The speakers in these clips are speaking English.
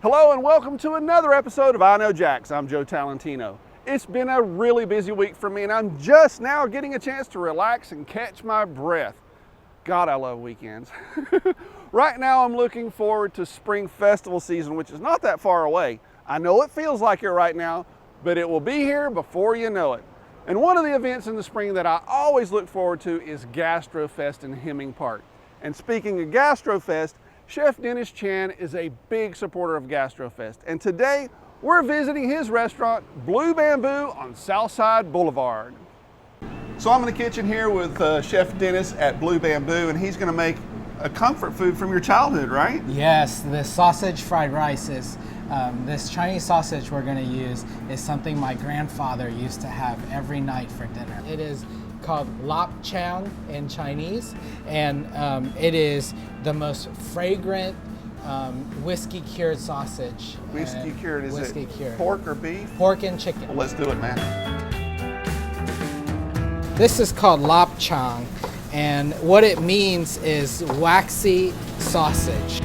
Hello and welcome to another episode of I Know Jax. I'm Joe Talentino. It's been a really busy week for me and I'm just now getting a chance to relax and catch my breath. God, I love weekends. Right now I'm looking forward to spring festival season, which is not that far away. I know it feels like it right now, but it will be here before you know it. And one of the events in the spring that I always look forward to is GastroFest in Hemming Park. And speaking of GastroFest, Chef Dennis Chan is a big supporter of GastroFest, and today we're visiting his restaurant, Blue Bamboo on Southside Boulevard. So I'm in the kitchen here with Chef Dennis at Blue Bamboo, and he's going to make a comfort food from your childhood, right? Yes, the sausage fried rice is, this Chinese sausage we're going to use is something my grandfather used to have every night for dinner. It is called lap chang in Chinese, and it is the most fragrant whiskey cured sausage. Whiskey cured, is whiskey it cured. Pork or beef? Pork and chicken. Well, let's do it, man. This is called lap chang, and what it means is waxy sausage.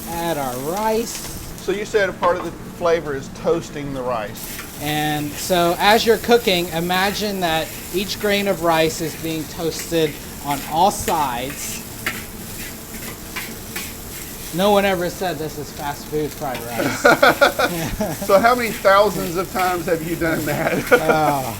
Add our rice. So you said a part of the flavor is toasting the rice. And so as you're cooking, imagine that each grain of rice is being toasted on all sides. No one ever said this is fast food fried rice. So how many thousands of times have you done that?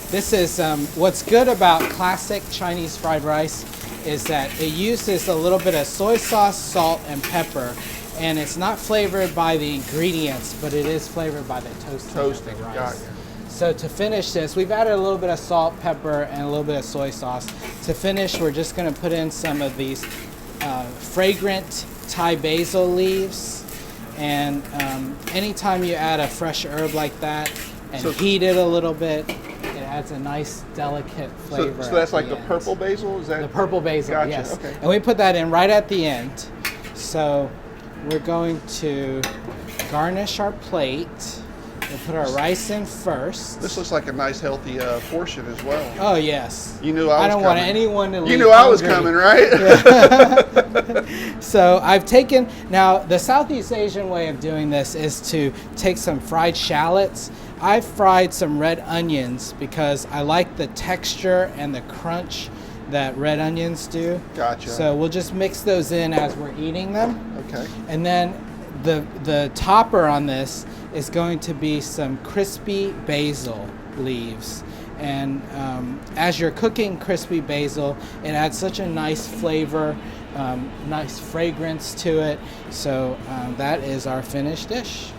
This is what's good about classic Chinese fried rice is that it uses a little bit of soy sauce, salt, and pepper. And it's not flavored by the ingredients, but it is flavored by the toasting of the rice. Got you. So to finish this, we've added a little bit of salt, pepper, and a little bit of soy sauce. To finish, we're just going to put in some of these fragrant Thai basil leaves. And anytime you add a fresh herb like that and heat it a little bit, it adds a nice, delicate flavor. So that's like the purple basil? Is that the purple basil, gotcha. yes. Okay. And we put that in right at the end. So we're going to garnish our plate. We'll put our rice in first. This looks like a nice, healthy portion as well. Oh, yes. You knew I was coming. I don't want anyone to leave You knew I was hungry. coming, right? Yeah. So I've taken, now the Southeast Asian way of doing this is to take some fried shallots. I've fried some red onions because I like the texture and the crunch that red onions do. Gotcha. So we'll just mix those in as we're eating them. Okay. And then the topper on this is going to be some crispy basil leaves. And as you're cooking crispy basil, it adds such a nice flavor, nice fragrance to it. So that is our finished dish.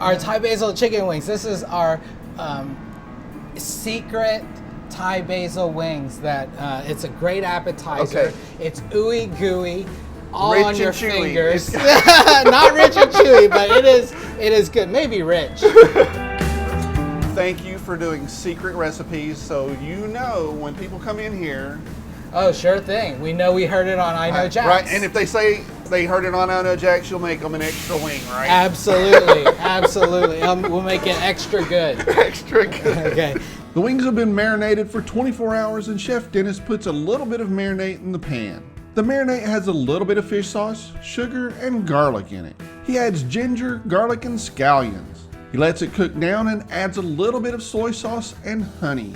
Our Thai basil chicken wings. This is our secret Thai basil wings that it's a great appetizer. Okay. It's ooey gooey, all Rich on your and chewy. fingers. Not rich and chewy, but it is good. Maybe rich. Thank you for doing secret recipes so you know when people come in here. Oh, sure thing. We know we heard it on I Know Jax. Right, and if they say they heard it on I Know Jax, you'll make them an extra wing, right? Absolutely, absolutely. We'll make it extra good. Extra good. Okay. The wings have been marinated for 24 hours and Chef Dennis puts a little bit of marinade in the pan. The marinade has a little bit of fish sauce, sugar, and garlic in it. He adds ginger, garlic, and scallions. He lets it cook down and adds a little bit of soy sauce and honey.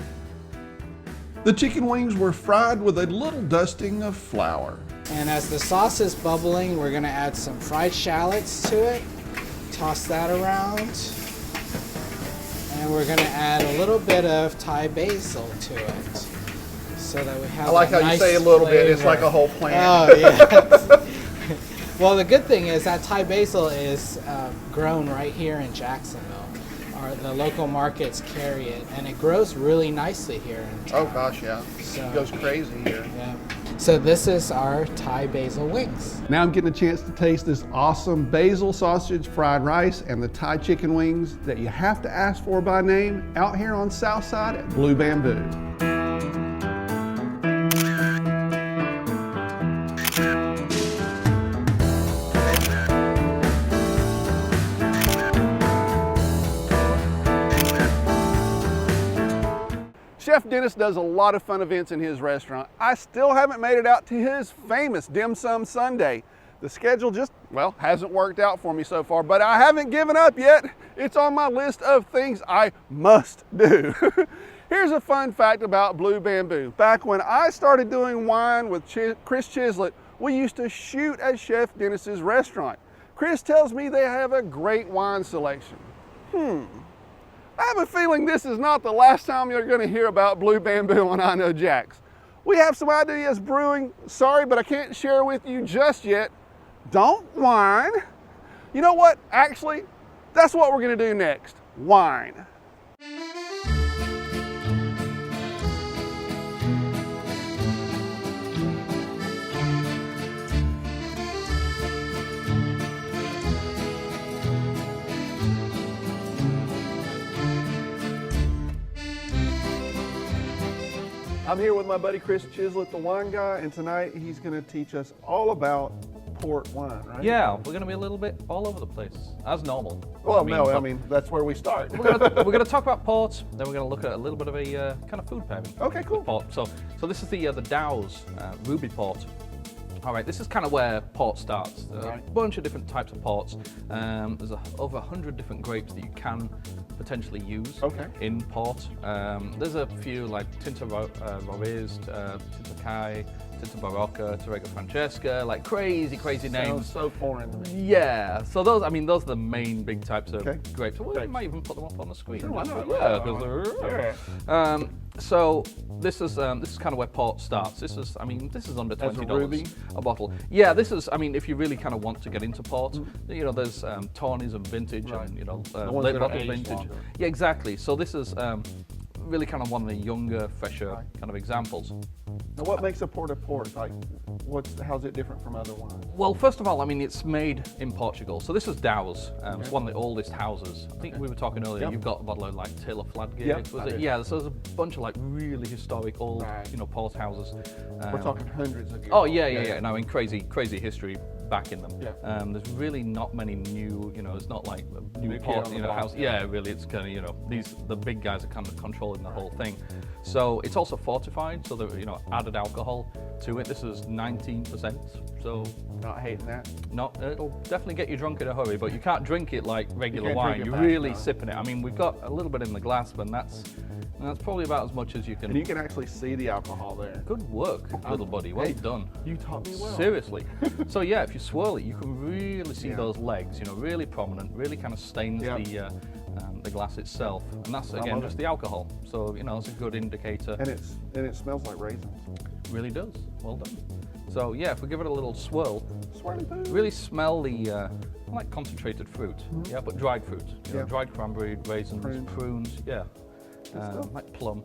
The chicken wings were fried with a little dusting of flour. And as the sauce is bubbling, we're gonna add some fried shallots to it. Toss that around. And we're gonna add a little bit of Thai basil to it. So that we have I like how nice you say a little bit, it's flavor. like a whole plant. Oh, yeah. Well, the good thing is that Thai basil is grown right here in Jacksonville. The local markets carry it, and it grows really nicely here in town. Oh gosh, yeah. So, It goes crazy here. Yeah. So this is our Thai basil wings. Now I'm getting a chance to taste this awesome basil sausage fried rice and the Thai chicken wings that you have to ask for by name out here on Southside at Blue Bamboo. Chef Dennis does a lot of fun events in his restaurant. I still haven't made it out to his famous Dim Sum Sunday. The schedule just, well, hasn't worked out for me so far, but I haven't given up yet. It's on my list of things I must do. Here's a fun fact about Blue Bamboo. Back when I started doing wine with Chris Chislett, we used to shoot at Chef Dennis's restaurant. Chris tells me they have a great wine selection. I have a feeling this is not the last time you're going to hear about Blue Bamboo on I Know Jax. We have some ideas brewing. Sorry, but I can't share with you just yet. Don't whine. You know what? Actually, that's what we're going to do next. Whine. I'm here with my buddy Chris Chislett, the wine guy, and tonight he's going to teach us all about port wine, right? Yeah, we're going to be a little bit all over the place, as normal. Well, I mean, that's where we start. We're going to talk about port, then we're going to look at a little bit of a kind of food pairing. Okay, cool. With port. So this is the Dow's Ruby port. All right, this is kind of where port starts. There's a bunch of different types of ports. There's over 100 different grapes that you can potentially use in port. There's a few like Tinta Roriz, Tinta Kai, Tinta Barocca, Torrega Francesca, like crazy names. Sounds so foreign to me. Yeah, so those are the main big types of grapes. Well, we might even put them up on the screen. So this is kind of where port starts. This is under $20 a bottle. Yeah, this is. I mean, if you really kind of want to get into port, there's tawnies and vintage, and late bottle vintage. Longer. Yeah, exactly. So this is really kind of one of the younger, fresher kind of examples. Now, what makes a port? Like, how's it different from other wines? Well, first of all, I mean, it's made in Portugal. So this is Dow's. It's one of the oldest houses. I think we were talking earlier. You've got a bottle of like Taylor Fladgate. Yeah. So there's a bunch of like really historic old, port houses. We're talking hundreds of years. Oh yeah. No, in crazy history back in them. There's really not many new. It's not like a new port, house. Yeah, really, it's kind of the big guys are kind of controlling the whole thing. So it's also fortified, so that added alcohol to it. This is 19%, so not hating that. It'll definitely get you drunk in a hurry, but you can't drink it like regular wine. You're really sipping it. I mean, we've got a little bit in the glass, but that's probably about as much as you can. And you can actually see the alcohol there. Good work, little buddy. Well done. You taught me well. Seriously. So yeah, if you swirl it, you can really see those legs. Really prominent. Really kind of stains the glass itself, and that's again just the alcohol. So it's a good indicator. And it smells like raisins. Really does. Well done. So yeah, if we give it a little swirl, Swirly. really smell the like concentrated fruit. Yeah, but dried fruit. Dried cranberry, raisins, prunes. Yeah, like plum.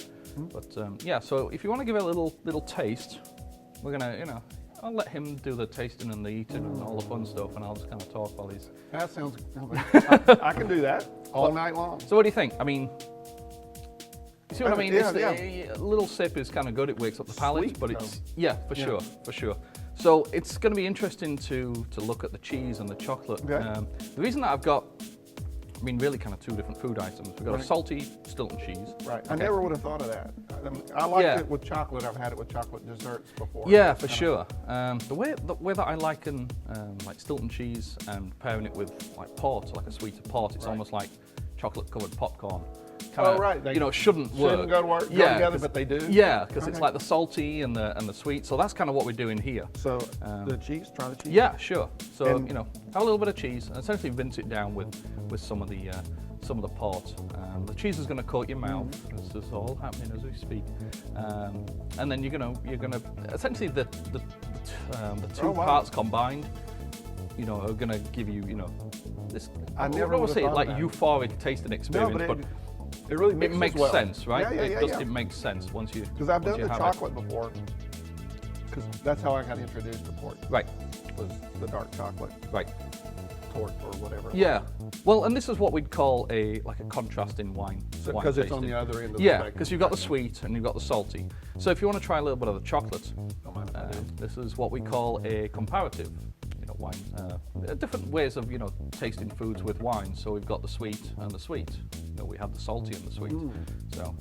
But so if you want to give it a little taste, we're gonna I'll let him do the tasting and the eating and all the fun stuff, and I'll just kind of talk while he's. That sounds. I can do that all night long. So what do you think? I mean, you see what I mean? A little sip is kind of good. It wakes up the palate, Sweet, but it's for sure. So it's going to be interesting to look at the cheese and the chocolate. The reason that I've got, really kind of two different food items. We've got a salty Stilton cheese. Right. I never would have thought of that. I liked it with chocolate. I've had it with chocolate desserts before. Yeah, for sure. The way that I liken like Stilton cheese and pairing it with like port, like a sweeter port, it's almost like chocolate covered popcorn. Shouldn't work. Shouldn't go together, but they do. Yeah, because it's like the salty and the sweet. So that's kind of what we're doing here. So the cheese, try the cheese. Yeah, sure. So have a little bit of cheese and essentially rinse it down with some of the port. The cheese is going to coat your mouth. This is all happening as we speak. And then you're gonna essentially the two parts combined, are going to give you this. I never would have thought like that. Euphoric tasting experience, but it really makes well. sense, right? Yeah. It makes sense once you. Because I've done the chocolate before. Because that's how I got introduced to port. Right. Was the dark chocolate. Right. Tort or whatever. Yeah. Well, and this is what we'd call a contrasting wine. Because it's on the other end of the spectrum. spectrum. Because you've got the sweet and you've got the salty. So if you want to try a little bit of the chocolate, this is what we call a comparative. Wine. Different ways of tasting foods with wine. So we've got the sweet and the sweet. We have the salty and the sweet. So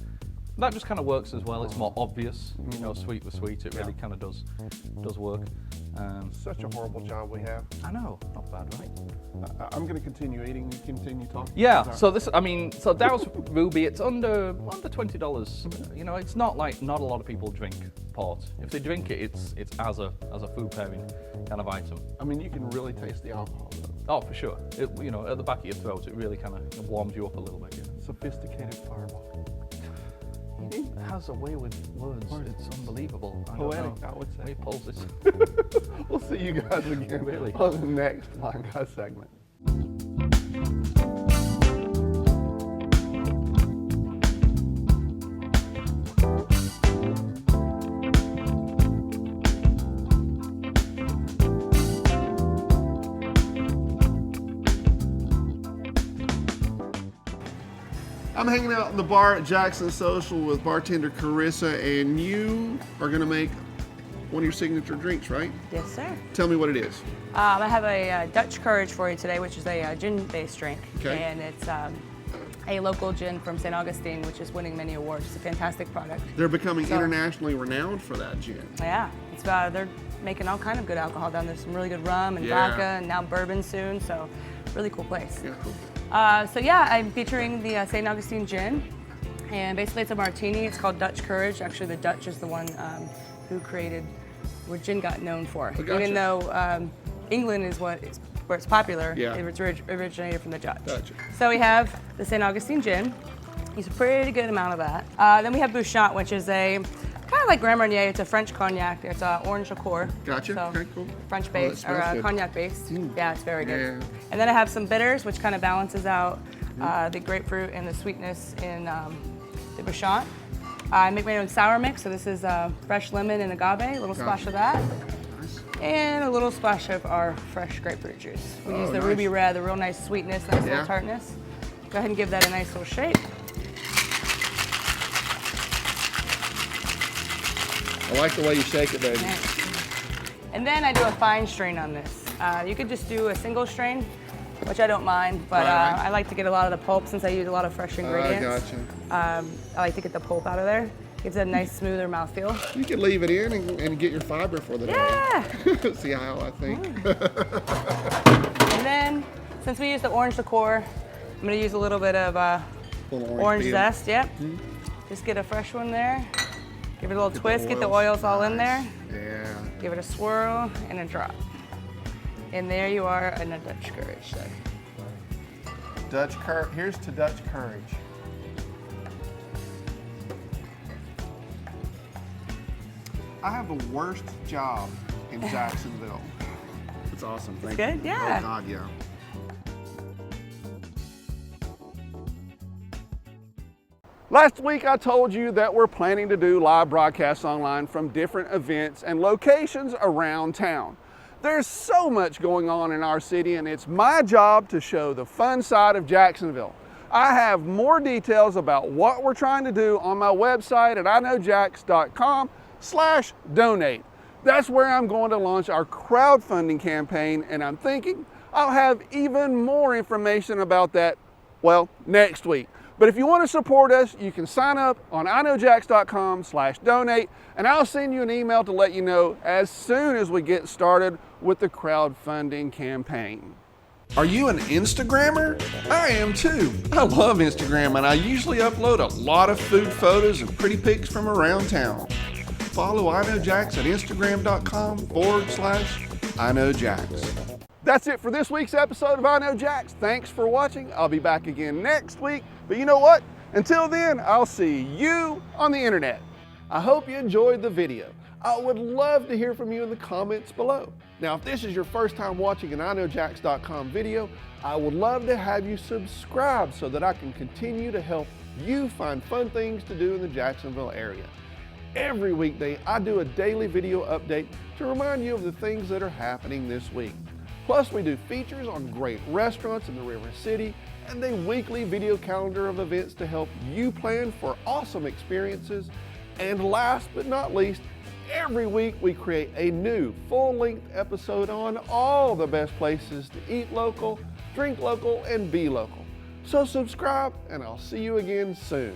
That just kind of works as well. It's more obvious, you know, sweet with sweet. It really kind of does work. Such a horrible job we have. I know, not bad, right? I'm going to continue eating, you continue talking. Yeah, so this, I mean, so Dow's Ruby, it's under $20. You know, it's not like, not a lot of people drink port. If they drink it, it's as a food pairing kind of item. I mean, you can really taste the alcohol though. Oh, for sure. It, you know, at the back of your throat, it really kind of warms you up a little bit. Yeah. Sophisticated fireball. It has a way with words. It's unbelievable. Poetic, I would say. He pulls this. We'll see you guys again Really? on the next Line Guy segment. I'm hanging out in the bar at Jackson Social with bartender Carissa, and you are going to make one of your signature drinks, right? Yes, sir. Tell me what it is. I have a Dutch Courage for you today, which is a gin-based drink. Okay. And it's a local gin from St. Augustine, which is winning many awards. It's a fantastic product. They're becoming So- internationally renowned for that gin. Yeah, it's they're making all kind of good alcohol down there. Some really good rum and Yeah. vodka, and now bourbon soon. So, really cool place. Yeah, cool. So yeah, I'm featuring the St. Augustine gin, and basically it's a martini. It's called Dutch Courage. Actually, the Dutch is the one who created what gin got known for. Oh, gotcha. Even though England is where it's popular, Yeah. it originated from the Dutch. Gotcha. So we have the St. Augustine gin. Use a pretty good amount of that. Then we have Bouchant, which is a kind of like Grand Marnier. It's a French cognac. It's orange liqueur. Gotcha. So Okay, cool. French Oh, based that or smells good. cognac based. Yeah, it's very good. Yeah. And then I have some bitters, which kind of balances out the grapefruit and the sweetness in the Bouchant. I make my own sour mix, so this is fresh lemon and agave, a little splash of that, Nice. and a little splash of our fresh grapefruit juice. We use the nice. Ruby Red, the real nice sweetness, nice Yeah. little tartness. Go ahead and give that a nice little shake. I like the way you shake it, baby. And then I do a fine strain on this. You could just do a single strain, which I don't mind, but Right. I like to get a lot of the pulp since I use a lot of fresh ingredients. Gotcha. I like to get the pulp out of there. Gives it a nice, smoother mouthfeel. You can leave it in and get your fiber for the Yeah! day. See how I think? And then, since we use the orange liqueur, I'm gonna use a little bit of Little orange peel. zest, yep. Just get a fresh one there. Give it a little twist, get the oils. oils all in there. Yeah. Give it a swirl and a drop. And there you are in a Dutch Courage. So. Here's to Dutch Courage. I have the worst job in Jacksonville. It's awesome. Thank Good? you. Yeah. Oh God, yeah. Last week I told you that we're planning to do live broadcasts online from different events and locations around town. There's so much going on in our city, and it's my job to show the fun side of Jacksonville. I have more details about what we're trying to do on my website at iknowjax.com/donate. That's where I'm going to launch our crowdfunding campaign, and I'm thinking I'll have even more information about that, well, next week. But if you want to support us, you can sign up on iknowjax.com/donate, and I'll send you an email to let you know as soon as we get started with the crowdfunding campaign. Are you an Instagrammer? I am too. I love Instagram, and I usually upload a lot of food photos and pretty pics from around town. Follow iknowjax at instagram.com/iknowjax. That's it for this week's episode of I Know Jax. Thanks for watching. I'll be back again next week. But you know what? Until then, I'll see you on the internet. I hope you enjoyed the video. I would love to hear from you in the comments below. Now, if this is your first time watching an iknowjax.com video, I would love to have you subscribe so that I can continue to help you find fun things to do in the Jacksonville area. Every weekday, I do a daily video update to remind you of the things that are happening this week. Plus, we do features on great restaurants in the River City and a weekly video calendar of events to help you plan for awesome experiences. And last but not least, every week we create a new full-length episode on all the best places to eat local, drink local, and be local. So subscribe, and I'll see you again soon.